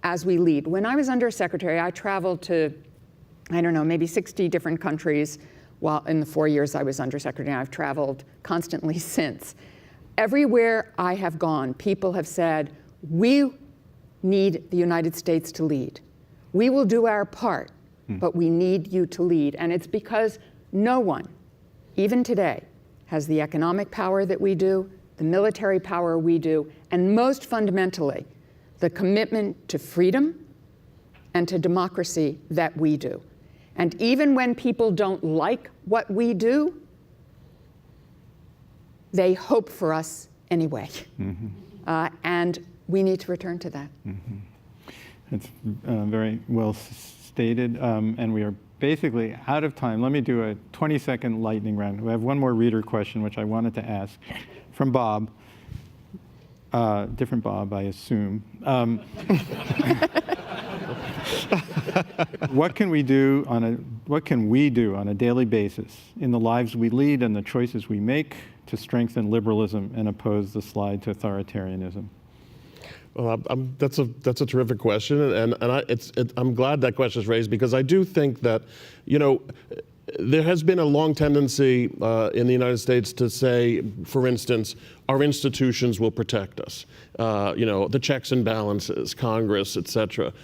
as we lead. When I was undersecretary, I traveled to, I don't know, maybe 60 different countries. While in the 4 years I was undersecretary, I've traveled constantly since. Everywhere I have gone, people have said, we need the United States to lead. We will do our part, but we need you to lead. And it's because no one, even today, has the economic power that we do, the military power we do, and most fundamentally, the commitment to freedom and to democracy that we do. And even when people don't like what we do, they hope for us anyway. And we need to return to that. It's very well stated, and we are basically out of time. Let me do a 20-second lightning round. We have one more reader question, which I wanted to ask from Bob. Different Bob, I assume. What can we do on a daily basis in the lives we lead and the choices we make to strengthen liberalism and oppose the slide to authoritarianism? Well, that's a terrific question, and I'm glad that question is raised, because I do think that, you know, there has been a long tendency in the United States to say, for instance, our institutions will protect us. You know, the checks and balances, Congress, et cetera.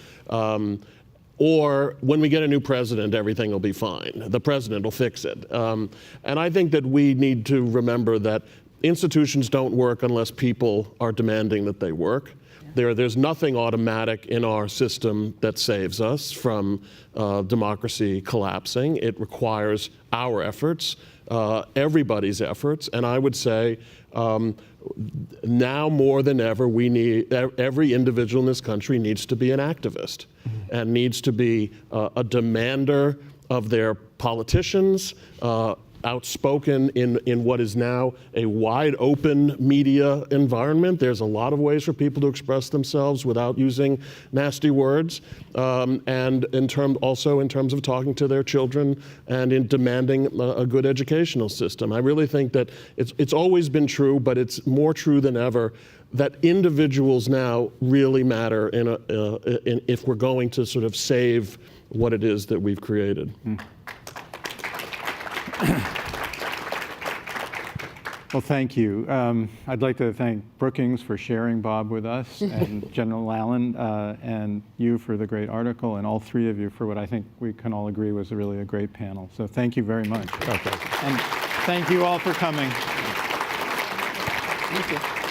Or when we get a new president, everything will be fine. The president will fix it. And I think that we need to remember that institutions don't work unless people are demanding that they work. There's nothing automatic in our system that saves us from democracy collapsing. It requires our efforts, everybody's efforts, and I would say now more than ever, we need, every individual in this country needs to be an activist and needs to be a demander of their politicians, outspoken in what is now a wide open media environment. There's a lot of ways for people to express themselves without using nasty words, and also in terms of talking to their children and in demanding a good educational system. I really think that it's always been true, but it's more true than ever that individuals now really matter if we're going to sort of save what it is that we've created. Well, thank you. I'd like to thank Brookings for sharing Bob with us, and General Allen, and you for the great article, and all three of you for what I think we can all agree was really a great panel. So thank you very much. And thank you all for coming. Thank you.